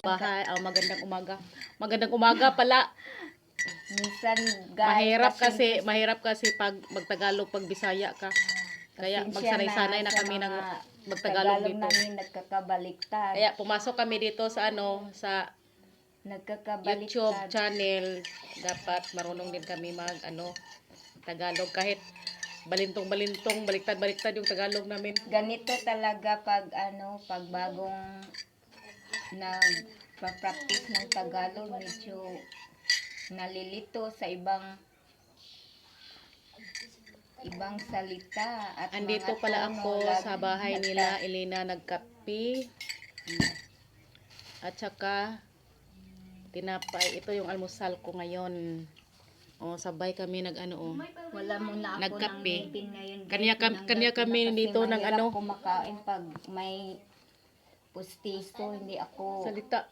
Bahay, magandang umaga. Magandang umaga pala. Minsan guys, Mahirap kasi pag magtagalog, pag Bisaya ka. Kaya magsanay-sanay na kami ng magtagalog dito. namin nagkakabaliktad. Kaya pumasok kami dito sa sa YouTube channel. Dapat marunong din kami Tagalog kahit balintong-balintong, baliktad-baliktad yung Tagalog namin. Ganito talaga pag pag bagong nagpa-practice ng Tagalog, medyo nalilito sa ibang salita at andito mga pala tono, ako sa bahay nila Elena nagkape. At saka tinapay. Ito yung almusal ko ngayon. Sabay kami wala muna ako nagkape. ng ngipin ngayon. Kanya kami dito ng kumakain pag may pustiso, hindi ako salita.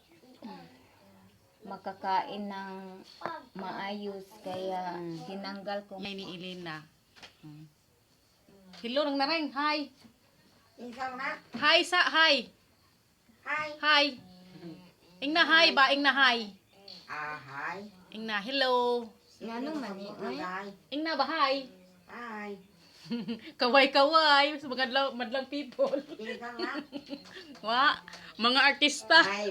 makakain ng maayos, kaya tinanggal ko. May ni Elena. Hello nang nareng. Hi. Hi sa hi. Hi. Ingna hi ba? Ingna hi. Hi. Ingna hello. Ano man Ingna ba hi? Hi. Kaway-kaway sa mga madlang people. Mga artista. Hi.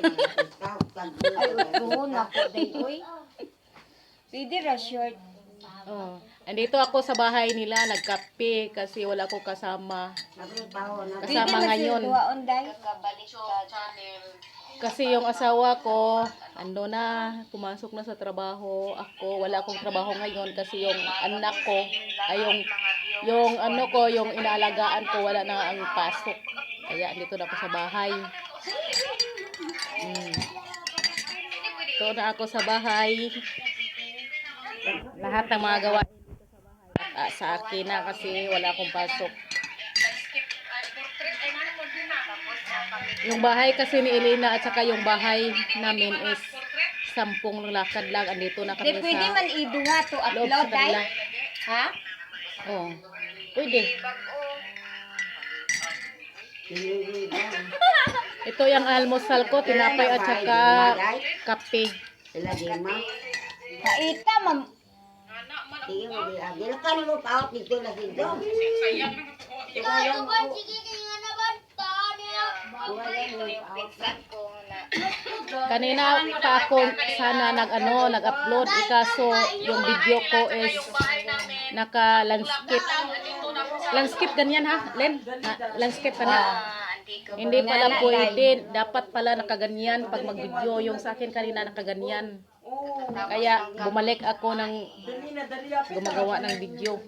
Ay, utuhon ako day, oy. Pwede ra short. Andito ako sa bahay nila, nagkape kasi wala ko kasama. Kasama ngayon. Kasi yung asawa ko, pumasok na sa trabaho. Ako, wala akong trabaho ngayon kasi yung anak ko, yung inaalagaan ko, wala na ang pasok. Kaya dito na ako sa bahay. Ito na ako sa bahay. Lahat ng mga gawa sa akin na kasi wala akong pasok. Yung bahay kasi ni Elena at saka yung bahay namin is 10 lakad lang. Andito na kami sa pwede man iduha to loob upload, sa kanila. ha? Pwede. Ito yung almusal ko, tinapay at saka kape. Kaita, ma'am. Kanina pa ako sana nag-upload, ikaso yung video ko is naka-landscape. Landscape ganyan ha, Len? Landscape ka na. Hindi pala pwede, dapat pala nakaganyan pag mag-video. Yung sa akin kanina nakaganyan. Kaya bumalik ako ng gumagawa ng video.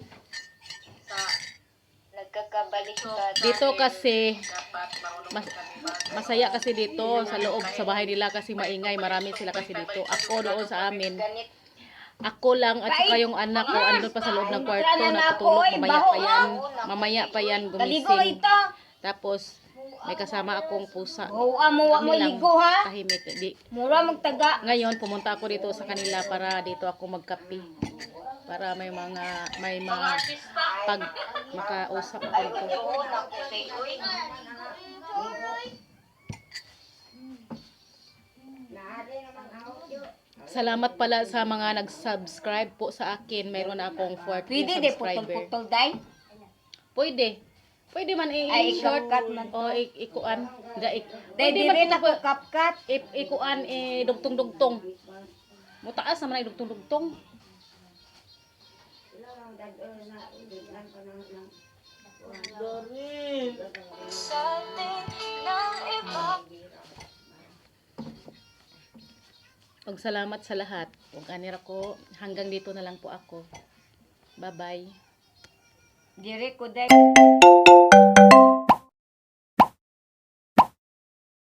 Dito kasi masaya kasi dito sa loob sa bahay nila kasi maingay, marami sila kasi dito. Ako doon sa amin, ako lang at saka yung anak ko andun pa sa loob ng kwarto natutulog. Mamaya pa yan gumising. Tapos may kasama akong pusa. Mo ligo ha. Tahimik. Mura magtaga. Ngayon pumunta ako dito sa kanila para dito ako magkape. Para may pag makausap ako dito. Salamat pala sa mga nag-subscribe po sa akin. Mayroon akong 14 Pwede de subscriber. putol-putol day. Pwede man Ay, i-short i-cut man to. o ikuan. Pwede rin ako kapkat. Ikuan dugtong-dugtong. Mutaas naman ay dugtong-dugtong. Salamat sa lahat. Kung kanira ko, hanggang dito na lang po ako. Bye-bye. Dire ko day.